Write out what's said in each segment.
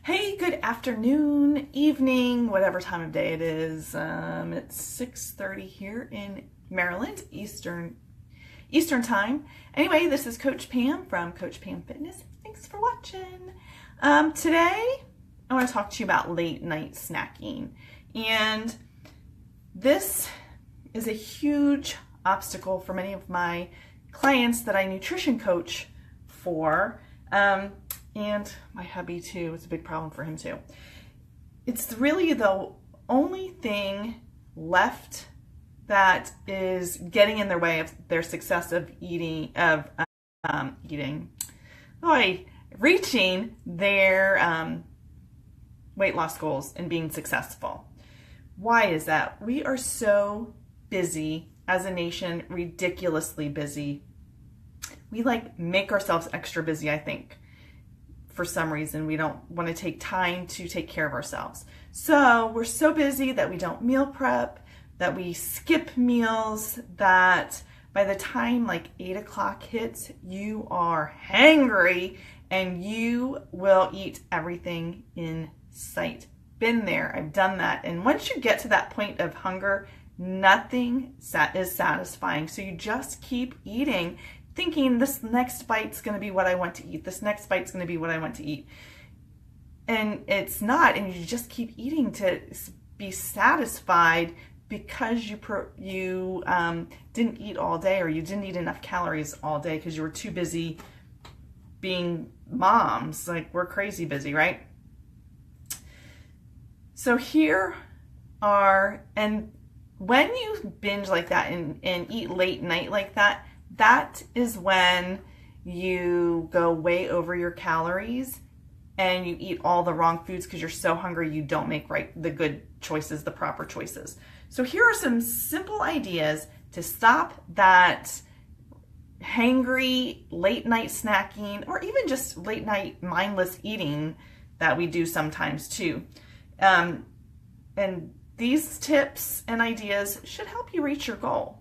Hey, good afternoon, evening, whatever time of day it is. It's 6:30 here in Maryland, Eastern time. Anyway, this is Coach Pam from Coach Pam Fitness. Thanks for watching. Today, I want to talk to you about late night snacking. And this is a huge obstacle for many of my clients that I nutrition coach for. And my hubby too, it's a big problem for him too. It's really the only thing left that is getting in their way of their success of reaching their weight loss goals and being successful. Why is that? We are so busy as a nation, ridiculously busy. We make ourselves extra busy, I think. For some reason, we don't want to take time to take care of ourselves. So we're so busy that we don't meal prep, that we skip meals, that by the time 8 o'clock hits, you are hangry and you will eat everything in sight. Been there, I've done that. And once you get to that point of hunger, nothing is satisfying. So you just keep eating, thinking this next bite's going to be what I want to eat. This next bite's going to be what I want to eat. And it's not. And you just keep eating to be satisfied because you didn't eat all day, or you didn't eat enough calories all day because you were too busy being moms. We're crazy busy, right? So and when you binge like that and eat late night like that, that is when you go way over your calories and you eat all the wrong foods because you're so hungry you don't make the good choices, the proper choices. So here are some simple ideas to stop that hangry late night snacking, or even just late night mindless eating that we do sometimes too. And these tips and ideas should help you reach your goal.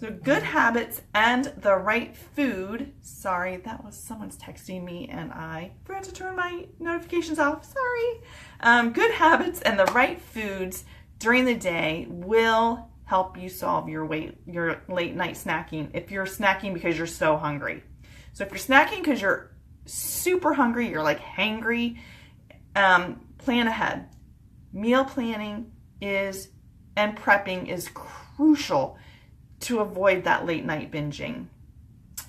So good habits and the right food. Sorry, that was someone's texting me and I forgot to turn my notifications off. Sorry. Good habits and the right foods during the day will help you solve your late night snacking if you're snacking because you're so hungry. So if you're snacking because you're super hungry, you're hangry, plan ahead. Meal planning and prepping is crucial to avoid that late night binging.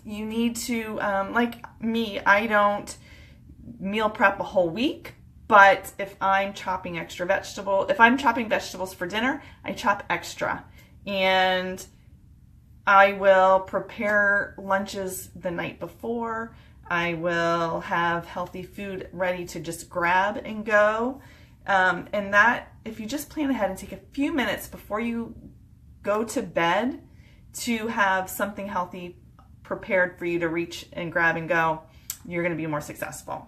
You need to, like me, I don't meal prep a whole week, but if I'm chopping vegetables for dinner, I chop extra. And I will prepare lunches the night before. I will have healthy food ready to just grab and go. And that, if you just plan ahead and take a few minutes before you go to bed to have something healthy prepared for you to reach and grab and go, you're going to be more successful.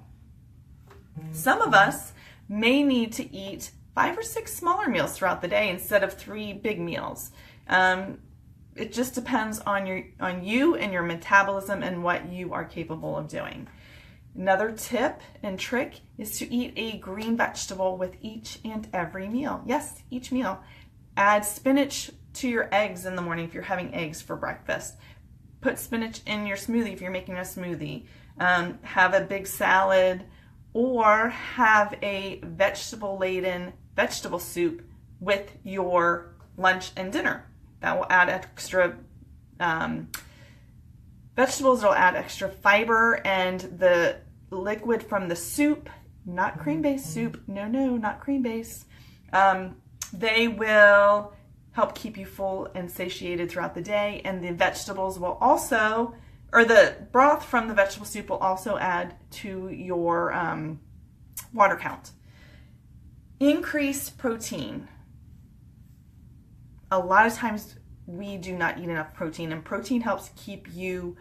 Some of us may need to eat 5 or 6 smaller meals throughout the day instead of 3 big meals. It just depends on you and your metabolism and what you are capable of doing. Another tip and trick is to eat a green vegetable with each and every meal. Yes, each meal. Add spinach to your eggs in the morning if you're having eggs for breakfast. Put spinach in your smoothie if you're making a smoothie. Have a big salad, or have a vegetable-laden vegetable soup with your lunch and dinner. That will add extra vegetables. It'll add extra fiber, and the liquid from the soup, not cream-based soup, no, not cream-based, they will help keep you full and satiated throughout the day. And the vegetables will also, or the broth from the vegetable soup will also add to your water count. Increased protein. A lot of times we do not eat enough protein, and protein helps keep you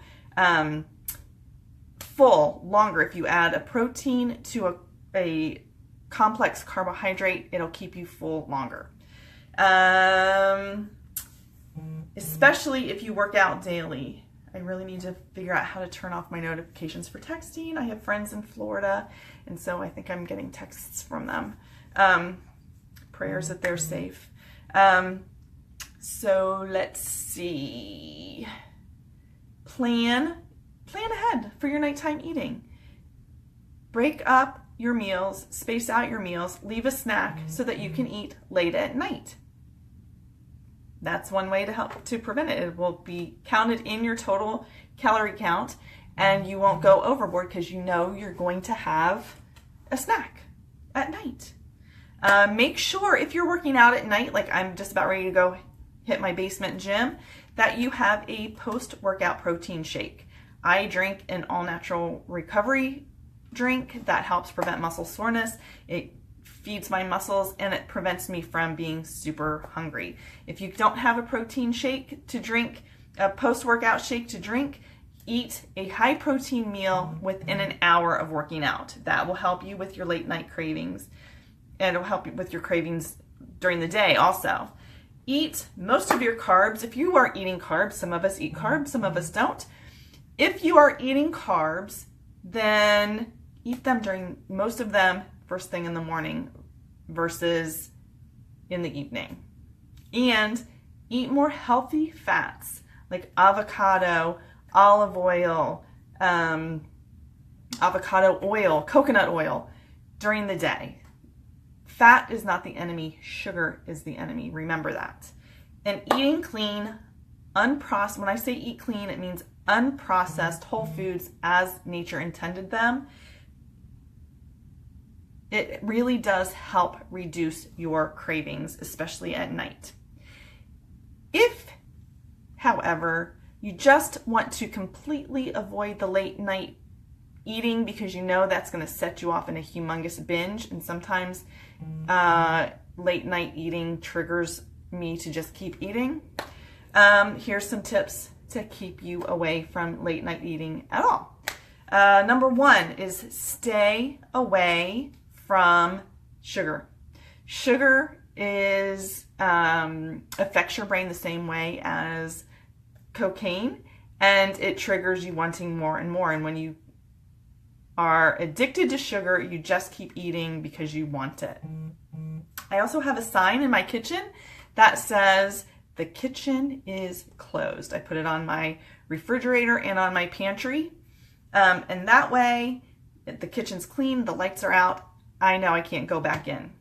full longer. If you add a protein to a complex carbohydrate, it'll keep you full longer. Especially if you work out daily. I really need to figure out how to turn off my notifications for texting. I have friends in Florida, and so I think I'm getting texts from them. Prayers that they're safe. So let's see. Plan ahead for your nighttime eating. Break up your meals, space out your meals, leave a snack so that you can eat late at night. That's one way to help to prevent it. It will be counted in your total calorie count, and you won't go overboard because you know you're going to have a snack at night. Make sure if you're working out at night, like I'm just about ready to go hit my basement gym, that you have a post-workout protein shake. I drink an all-natural recovery drink that helps prevent muscle soreness. It feeds my muscles and it prevents me from being super hungry. If you don't have a protein shake to drink, a post-workout shake to drink, eat a high-protein meal within an hour of working out. That will help you with your late-night cravings, and it will help you with your cravings during the day also. Eat most of your carbs. If you are eating carbs, some of us eat carbs, some of us don't. If you are eating carbs, then eat them most of them first thing in the morning versus in the evening. And eat more healthy fats like avocado, olive oil, avocado oil, coconut oil during the day. Fat is not the enemy, sugar is the enemy. Remember that. And eating clean, unprocessed, when I say eat clean, it means unprocessed whole foods as nature intended them. It really does help reduce your cravings, especially at night. If, however, you just want to completely avoid the late night eating because you know that's going to set you off in a humongous binge, and sometimes late night eating triggers me to just keep eating, here's some tips to keep you away from late night eating at all. Number one is stay away from sugar. Sugar affects your brain the same way as cocaine, and it triggers you wanting more and more. And when you are addicted to sugar, you just keep eating because you want it. I also have a sign in my kitchen that says the kitchen is closed. I put it on my refrigerator and on my pantry. And that way, the kitchen's clean, the lights are out, I know I can't go back in.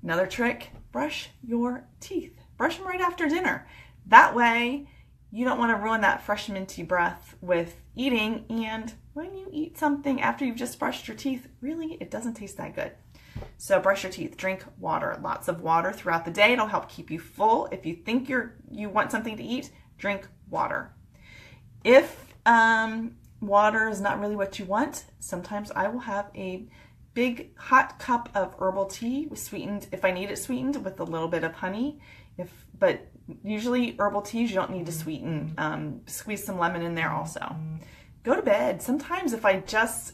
Another trick, brush your teeth. Brush them right after dinner. That way, you don't want to ruin that fresh minty breath with eating, and when you eat something after you've just brushed your teeth, really, it doesn't taste that good. So brush your teeth, drink water, lots of water throughout the day. It'll help keep you full. If you think you want something to eat, drink water. If water is not really what you want, sometimes I will have a big hot cup of herbal tea sweetened, if I need it sweetened, with a little bit of honey. But usually herbal teas you don't need to sweeten. Squeeze some lemon in there also. Go to bed. Sometimes if I just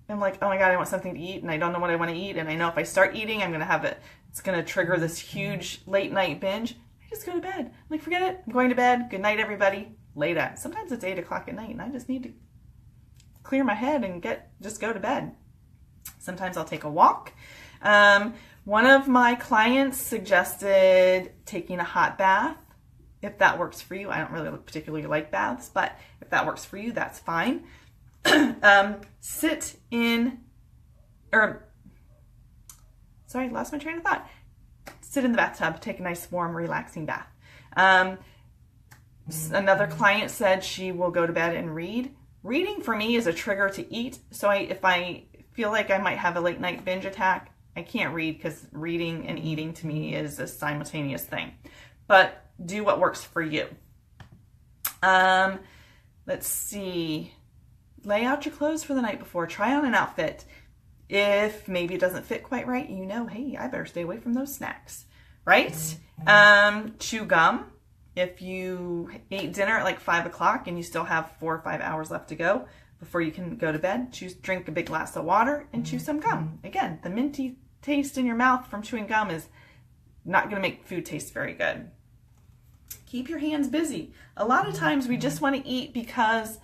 am like, oh my God, I want something to eat and I don't know what I want to eat, and I know if I start eating, I'm going to have it's going to trigger this huge late night binge, I just go to bed. I'm like, forget it. I'm going to bed. Good night, everybody. Lay down. Sometimes it's 8 o'clock at night and I just need to clear my head and just go to bed. Sometimes I'll take a walk. One of my clients suggested taking a hot bath. If that works for you, I don't really particularly like baths, but if that works for you, that's fine. Lost my train of thought. Sit in the bathtub, take a nice, warm, relaxing bath. Another client said she will go to bed and read. Reading for me is a trigger to eat. So if I feel like I might have a late night binge attack, I can't read because reading and eating to me is a simultaneous thing. But do what works for you. Let's see. Lay out your clothes for the night before. Try on an outfit. If maybe it doesn't fit quite right, hey, I better stay away from those snacks, right? Chew gum. If you ate dinner at like 5 o'clock and you still have 4 or 5 hours left to go before you can go to bed, drink a big glass of water and chew some gum. Again, the minty taste in your mouth from chewing gum is not going to make food taste very good. keep your hands busy. A lot of times we just want to eat because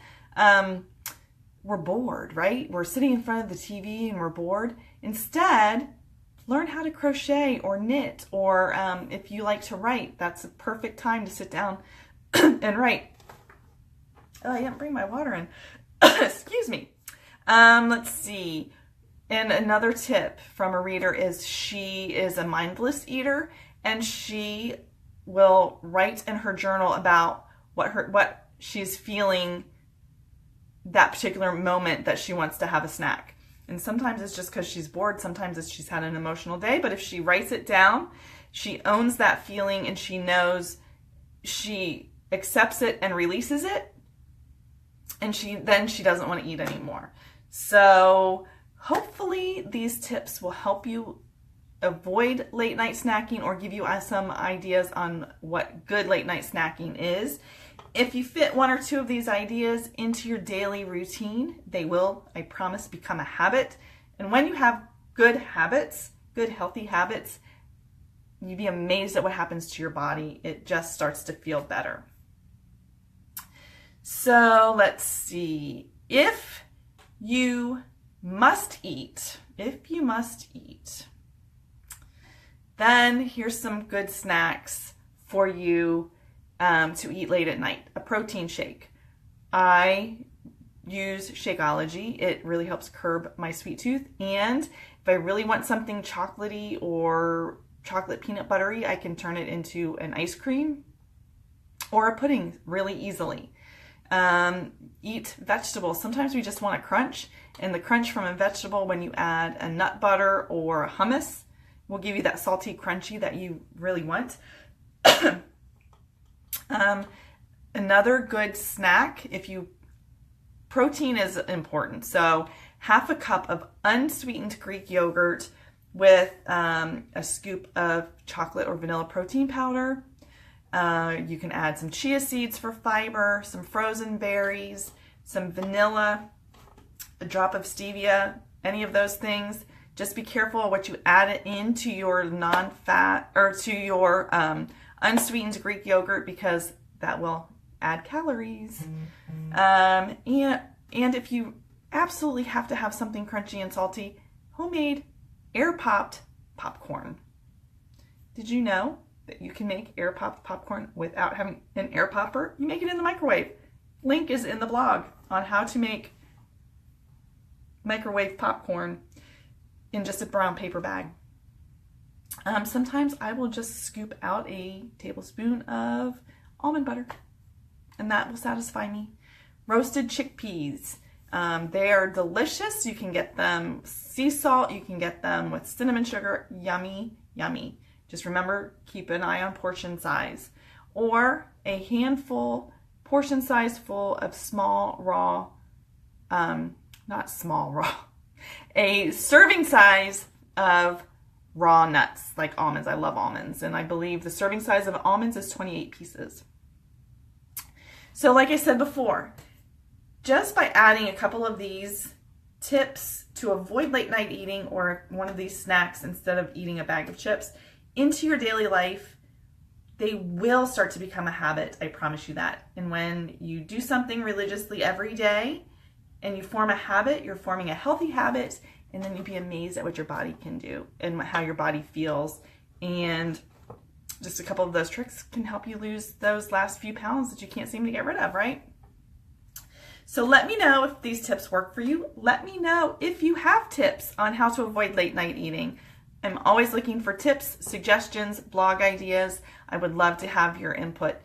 we're bored, right? We're sitting in front of the TV and we're bored. Instead, learn how to crochet or knit, or if you like to write, that's a perfect time to sit down and write. Oh, I didn't bring my water in. Excuse me. Let's see. And another tip from a reader is she is a mindless eater, and she will write in her journal about what she's feeling that particular moment that she wants to have a snack. And sometimes it's just because she's bored. Sometimes it's she's had an emotional day. But if she writes it down, she owns that feeling and she knows, she accepts it and releases it. And then she doesn't want to eat anymore. So hopefully these tips will help you avoid late night snacking or give you some ideas on what good late night snacking is. If you fit one or two of these ideas into your daily routine, they will, I promise, become a habit. And when you have good habits, good healthy habits, you'd be amazed at what happens to your body. It just starts to feel better. So let's see. If you must eat, then here's some good snacks for you to eat late at night. A protein shake. I use Shakeology. It really helps curb my sweet tooth. And if I really want something chocolatey or chocolate peanut buttery, I can turn it into an ice cream or a pudding really easily. Eat vegetables. Sometimes we just want a crunch, and the crunch from a vegetable, when you add a nut butter or a hummus, will give you that salty crunchy that you really want. Another good snack, protein is important. So half a cup of unsweetened Greek yogurt with a scoop of chocolate or vanilla protein powder. You can add some chia seeds for fiber, some frozen berries, some vanilla, a drop of stevia, any of those things. Just be careful of what you add into your non-fat or to your unsweetened Greek yogurt, because that will add calories. And if you absolutely have to have something crunchy and salty, homemade air popped popcorn. Did you know that you can make air popped popcorn without having an air popper? You make it in the microwave. Link is in the blog on how to make microwave popcorn in just a brown paper bag. Sometimes I will just scoop out a tablespoon of almond butter, and that will satisfy me. Roasted chickpeas. They are delicious. You can get them sea salt. You can get them with cinnamon sugar. Yummy, yummy. Just remember, keep an eye on portion size. Or a handful, portion size full of small raw, not small raw, a serving size of raw nuts like almonds. I love almonds, and I believe the serving size of almonds is 28 pieces. So like I said before, just by adding a couple of these tips to avoid late night eating or one of these snacks instead of eating a bag of chips into your daily life, they will start to become a habit. I promise you that. And when you do something religiously every day and you form a habit, you're forming a healthy habit, and then you'd be amazed at what your body can do and how your body feels. And just a couple of those tricks can help you lose those last few pounds that you can't seem to get rid of, right? So let me know if these tips work for you. Let me know if you have tips on how to avoid late night eating. I'm always looking for tips, suggestions, blog ideas. I would love to have your input.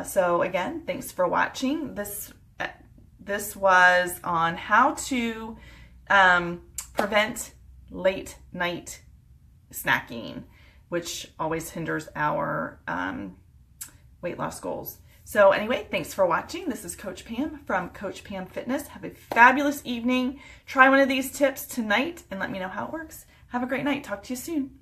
So again, thanks for watching. This was on how to prevent late night snacking, which always hinders our weight loss goals. So anyway, thanks for watching. This is Coach Pam from Coach Pam Fitness. Have a fabulous evening. Try one of these tips tonight and let me know how it works. Have a great night. Talk to you soon.